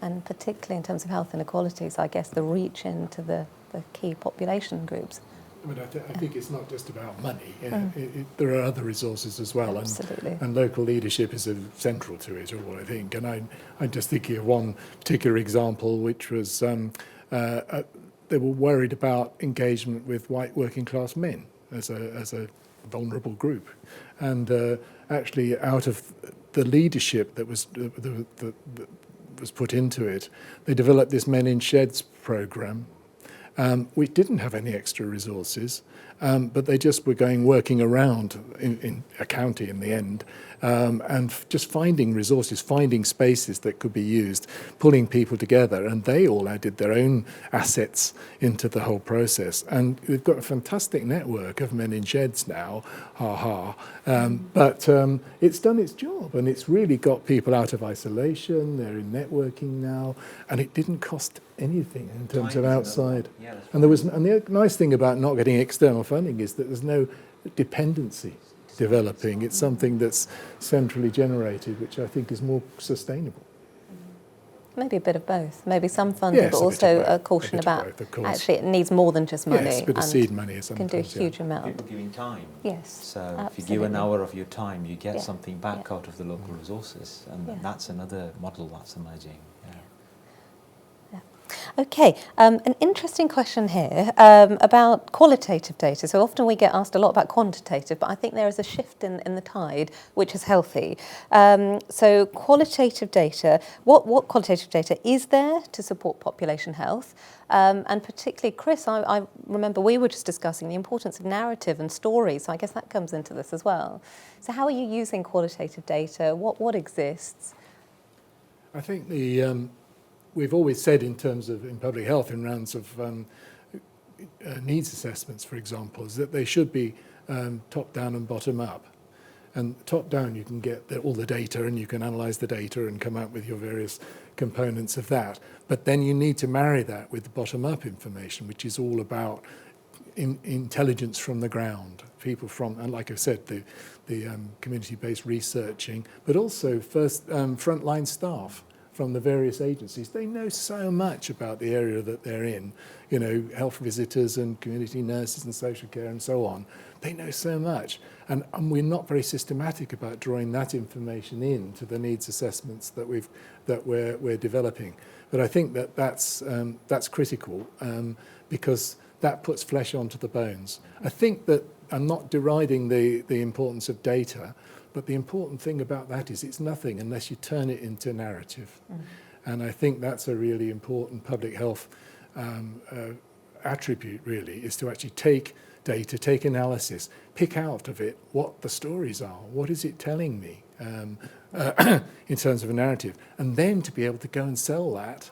And particularly in terms of health inequalities, I guess the reach into the key population groups. I mean, I think it's not just about money. There are other resources as well. Absolutely. And local leadership is central to it all, I think. And I'm just thinking of one particular example, which was they were worried about engagement with white working class men as a vulnerable group. And actually, out of the leadership that was put into it, they developed this Men in Sheds program, which didn't have any extra resources, but they just were working around in a county in the end, and just finding resources, finding spaces that could be used, pulling people together, and they all added their own assets into the whole process. And we've got a fantastic network of Men in Sheds now, but it's done its job, and it's really got people out of isolation. They're in networking now, and it didn't cost anything in terms of outside. Yeah, and the nice thing about not getting external funding is that there's no dependency developing. It's something that's centrally generated, which I think is more sustainable. Maybe a bit of both. Maybe some funding, Yes, but a bit of also both. a caution A bit of about both, of course. actually it needs more than just money. Yes, a bit of and seed money is can do a huge amount. People giving time. Yes, So absolutely. if you give an hour of your time, you get Yeah. something back out of the local resources, and Yeah. that's another model that's emerging. Yeah. Okay, an interesting question here about qualitative data. So often we get asked a lot about quantitative, but I think there is a shift in the tide, which is healthy. So qualitative data, what qualitative data is there to support population health? And particularly, Chris, I remember we were just discussing the importance of narrative and story, so I guess that comes into this as well. So how are you using qualitative data? What exists? I think we've always said in terms of in public health, in rounds of needs assessments, for example, is that they should be top down and bottom up. And top down, you can get all the data and you can analyse the data and come out with your various components of that. But then you need to marry that with the bottom up information, which is all about intelligence from the ground, people from, and like I said, the community-based researching, but also frontline staff from the various agencies. They know so much about the area that they're in, you know, health visitors and community nurses and social care and so on. They know so much. And we're not very systematic about drawing that information into the needs assessments that we're developing. But I think that's critical because that puts flesh onto the bones. I think that I'm not deriding the importance of data, but the important thing about that is it's nothing unless you turn it into narrative. And I think that's a really important public health attribute, really, is to actually take data, take analysis, pick out of it what the stories are, what is it telling me in terms of a narrative, and then to be able to go and sell that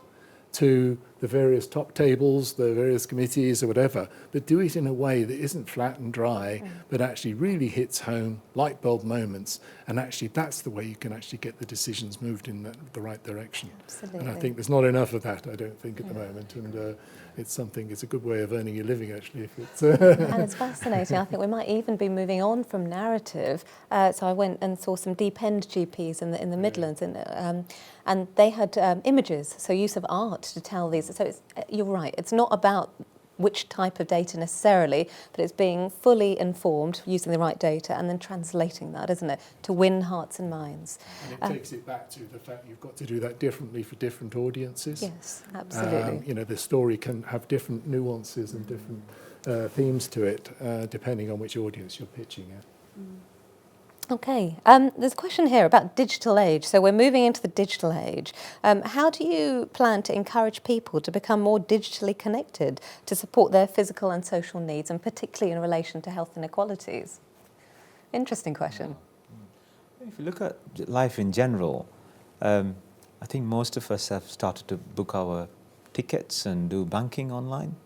to the various top tables, the various committees or whatever, but do it in a way that isn't flat and dry, but actually really hits home, light bulb moments, and actually that's the way you can actually get the decisions moved in the right direction. Absolutely. And I think there's not enough of that, I don't think, at the moment, and it's a good way of earning your living, actually. If it's And it's fascinating. I think we might even be moving on from narrative. So I went and saw some deep end GPs in the Midlands, and they had images, so use of art to tell these. So you're right, it's not about which type of data necessarily, but it's being fully informed using the right data and then translating that, isn't it, to win hearts and minds. And it takes it back to the fact you've got to do that differently for different audiences. Yes, absolutely. You know, the story can have different nuances and different themes to it, depending on which audience you're pitching at. Okay, there's a question here about digital age. So we're moving into the digital age. How do you plan to encourage people to become more digitally connected to support their physical and social needs, and particularly in relation to health inequalities? Interesting question. If you look at life in general, I think most of us have started to book our tickets and do banking online.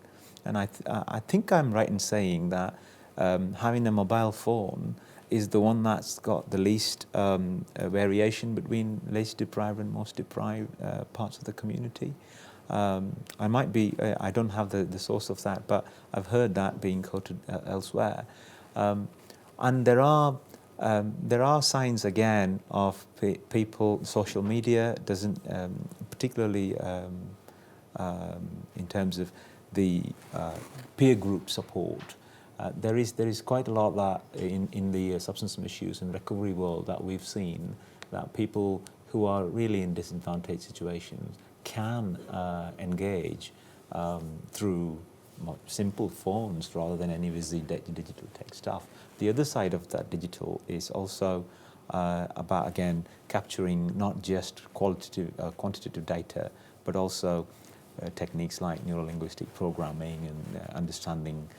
And I think I'm right in saying that having a mobile phone is the one that's got the least variation between least deprived and most deprived parts of the community. I might be, I don't have the source of that, but I've heard that being quoted elsewhere. And there are signs again of people, social media doesn't, particularly in terms of the peer group support. There is quite a lot that in the substance misuse and recovery world that we've seen that people who are really in disadvantaged situations can engage through simple phones rather than any digital tech stuff. The other side of that digital is also about, again, capturing not just quantitative data, but also techniques like neurolinguistic programming and understanding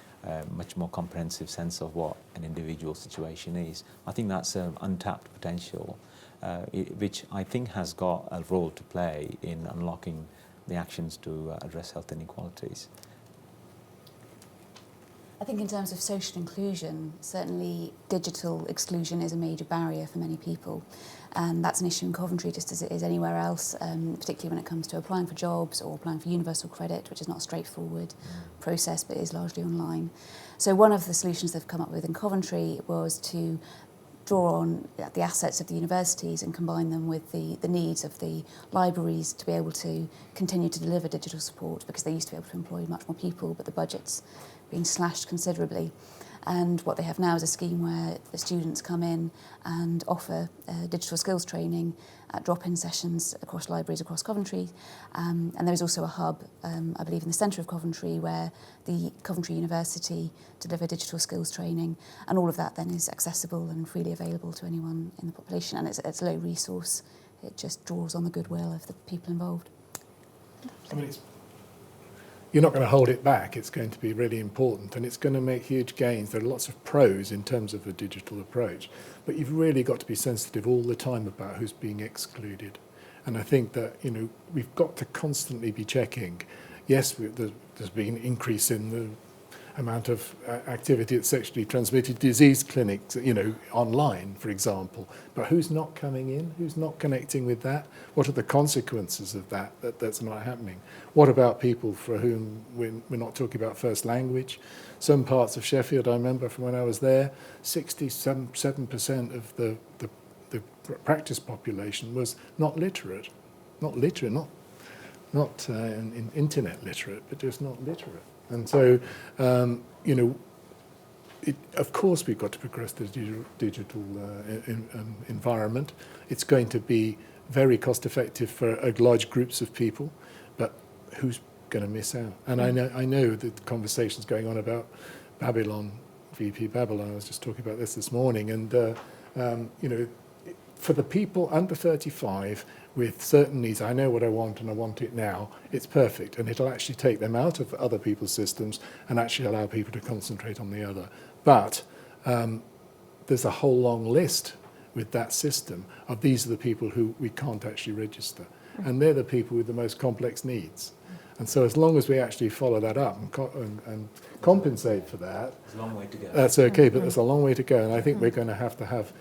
much more comprehensive sense of what an individual situation is. I think that's an untapped potential, which I think has got a role to play in unlocking the actions to address health inequalities. I think in terms of social inclusion, certainly digital exclusion is a major barrier for many people. And that's an issue in Coventry just as it is anywhere else, particularly when it comes to applying for jobs or applying for universal credit, which is not a straightforward process but is largely online. So one of the solutions they've come up with in Coventry was to draw on the assets of the universities and combine them with the needs of the libraries to be able to continue to deliver digital support, because they used to be able to employ much more people, but the budget's been slashed considerably. And what they have now is a scheme where the students come in and offer digital skills training at drop-in sessions across libraries across Coventry. And there is also a hub, I believe, in the centre of Coventry where the Coventry University deliver digital skills training. And all of that then is accessible and freely available to anyone in the population. And it's low resource. It just draws on the goodwill of the people involved. I mean, you're not going to hold it back. It's going to be really important, and it's going to make huge gains. There are lots of pros in terms of the digital approach, but you've really got to be sensitive all the time about who's being excluded. And I think that, you know, we've got to constantly be checking. Yes, there's been an increase in the amount of activity at sexually transmitted disease clinics, you know, online, for example. But who's not coming in? Who's not connecting with that? What are the consequences of that's not happening? What about people for whom we're not talking about first language? Some parts of Sheffield, I remember from when I was there, 67% of the practice population was not literate. Not internet literate, but just not literate. And so, you know, of course we've got to progress the digital environment. It's going to be very cost effective for large groups of people, but who's going to miss out? And I know that the conversation's going on about Babylon, VP Babylon. I was just talking about this morning, and you know, for the people under 35 with certain needs, I know what I want and I want it now, it's perfect, and it'll actually take them out of other people's systems and actually allow people to concentrate on the other. But there's a whole long list with that system of these are the people who we can't actually register, and they're the people with the most complex needs. And so as long as we actually follow that up and compensate for that, there's a long way to go. That's okay, but there's a long way to go, and I think we're going to have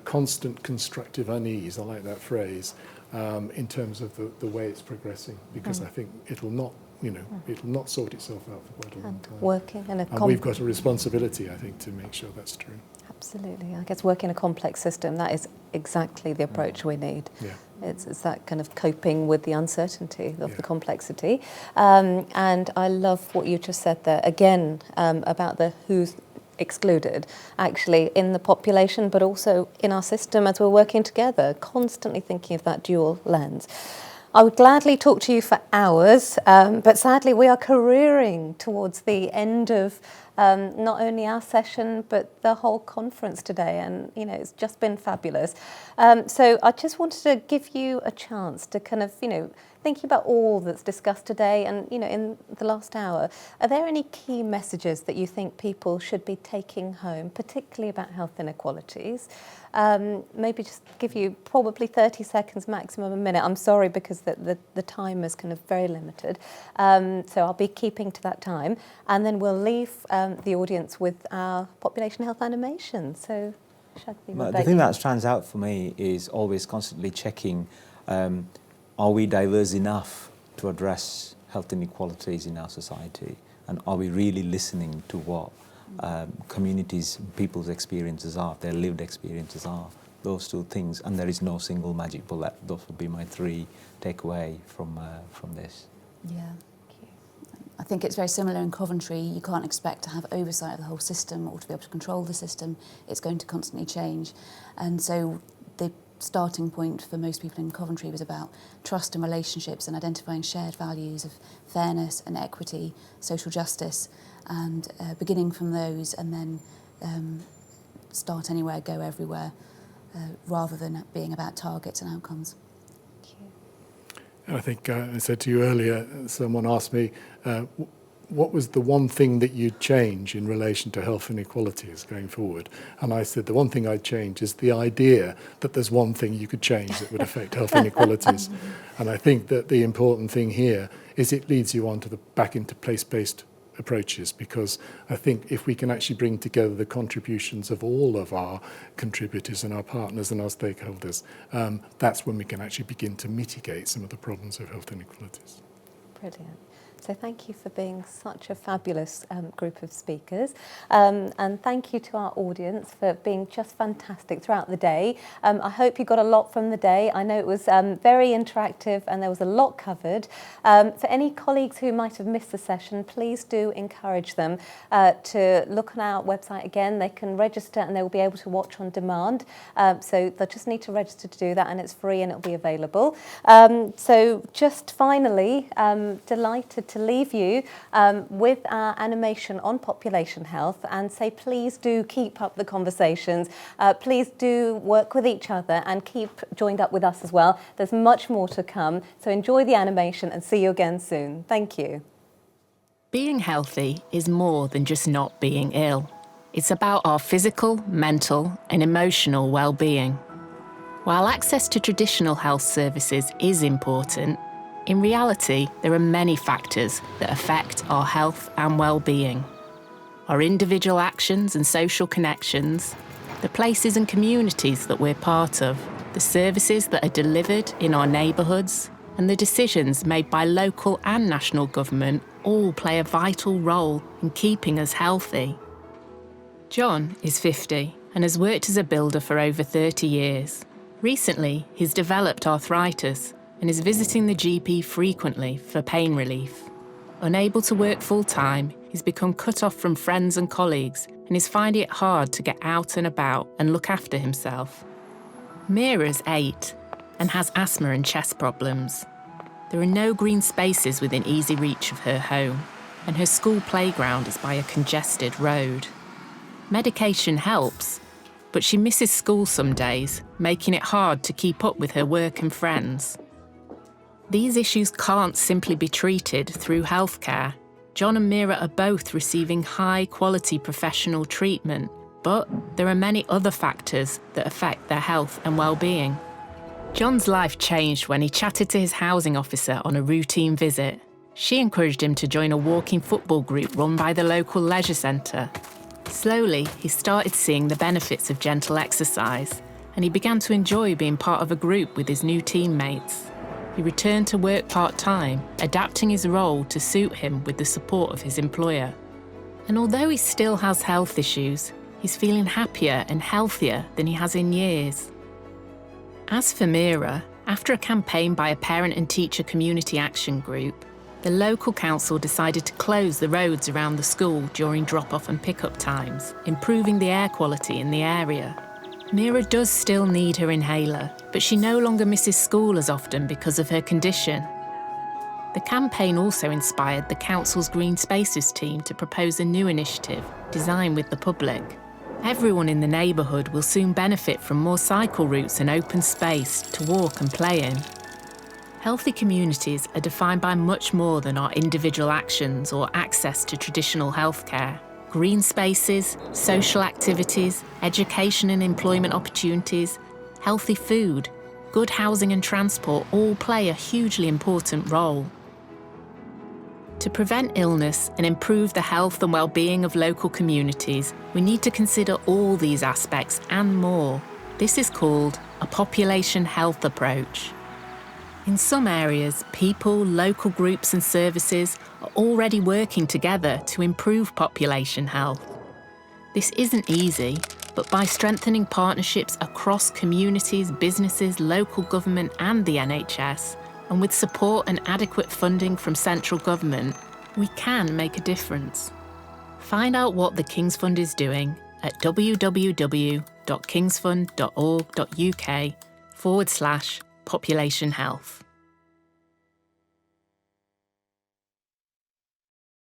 constant constructive unease, I like that phrase, in terms of the way it's progressing, because I think it'll not, you know, it'll not sort itself out for quite a long time. Working in and we've got a responsibility, I think, to make sure that's true. Absolutely. I guess working in a complex system, that is exactly the approach we need. Yeah. It's that kind of coping with the uncertainty of the complexity. And I love what you just said there, again, about the who's excluded, actually, in the population, but also in our system as we're working together, constantly thinking of that dual lens. I would gladly talk to you for hours, but sadly we are careering towards the end of not only our session, but the whole conference today. And, it's just been fabulous. So I just wanted to give you a chance to kind of, thinking about all that's discussed today and, in the last hour, are there any key messages that you think people should be taking home, particularly about health inequalities? Maybe just give you probably 30 seconds, maximum a minute. I'm sorry because the time is kind of very limited. So I'll be keeping to that time. And then we'll leave the audience with our population health animation. So, Shakti, what The about thing you? that stands out for me is always constantly checking, are we diverse enough to address health inequalities in our society? And are we really listening to what communities, people's experiences are, their lived experiences are? Those two things, and there is no single magic bullet. Those would be my 3 takeaway from this. Yeah. I think it's very similar in Coventry. You can't expect to have oversight of the whole system or to be able to control the system. It's going to constantly change. And so the starting point for most people in Coventry was about trust and relationships and identifying shared values of fairness and equity, social justice, and beginning from those and then start anywhere, go everywhere, rather than it being about targets and outcomes. I think I said to you earlier, someone asked me, what was the one thing that you'd change in relation to health inequalities going forward? And I said, the one thing I'd change is the idea that there's one thing you could change that would affect health inequalities. And I think that the important thing here is it leads you on to back into place-based approaches, because I think if we can actually bring together the contributions of all of our contributors and our partners and our stakeholders, that's when we can actually begin to mitigate some of the problems of health inequalities. Brilliant. So thank you for being such a fabulous group of speakers. And thank you to our audience for being just fantastic throughout the day. I hope you got a lot from the day. I know it was very interactive and there was a lot covered. For any colleagues who might have missed the session, please do encourage them to look on our website again. They can register and they will be able to watch on demand. So they'll just need to register to do that, and it's free and it'll be available. So just finally, delighted to leave you with our animation on population health and say please do keep up the conversations, please do work with each other and keep joined up with us as well. There's much more to come, so enjoy the animation and see you again soon. Thank you. Being healthy is more than just not being ill. It's about our physical, mental and emotional well-being. While access to traditional health services is important, in reality, there are many factors that affect our health and well-being. Our individual actions and social connections, the places and communities that we're part of, the services that are delivered in our neighbourhoods, and the decisions made by local and national government all play a vital role in keeping us healthy. John is 50 and has worked as a builder for over 30 years. Recently, he's developed arthritis and is visiting the GP frequently for pain relief. Unable to work full-time, he's become cut off from friends and colleagues and is finding it hard to get out and about and look after himself. Mira's 8 and has asthma and chest problems. There are no green spaces within easy reach of her home, and her school playground is by a congested road. Medication helps, but she misses school some days, making it hard to keep up with her work and friends. These issues can't simply be treated through healthcare. John and Mira are both receiving high-quality professional treatment, but there are many other factors that affect their health and well-being. John's life changed when he chatted to his housing officer on a routine visit. She encouraged him to join a walking football group run by the local leisure centre. Slowly, he started seeing the benefits of gentle exercise, and he began to enjoy being part of a group with his new teammates. He returned to work part-time, adapting his role to suit him with the support of his employer. And although he still has health issues, he's feeling happier and healthier than he has in years. As for Mira, after a campaign by a parent and teacher community action group, the local council decided to close the roads around the school during drop-off and pick-up times, improving the air quality in the area. Mira does still need her inhaler, but she no longer misses school as often because of her condition. The campaign also inspired the council's Green Spaces team to propose a new initiative designed with the public. Everyone in the neighbourhood will soon benefit from more cycle routes and open space to walk and play in. Healthy communities are defined by much more than our individual actions or access to traditional healthcare. Green spaces, social activities, education and employment opportunities, healthy food, good housing and transport all play a hugely important role. To prevent illness and improve the health and well-being of local communities, we need to consider all these aspects and more. This is called a population health approach. In some areas, people, local groups and services are already working together to improve population health. This isn't easy, but by strengthening partnerships across communities, businesses, local government and the NHS, and with support and adequate funding from central government, we can make a difference. Find out what the King's Fund is doing at www.kingsfund.org.uk/population health.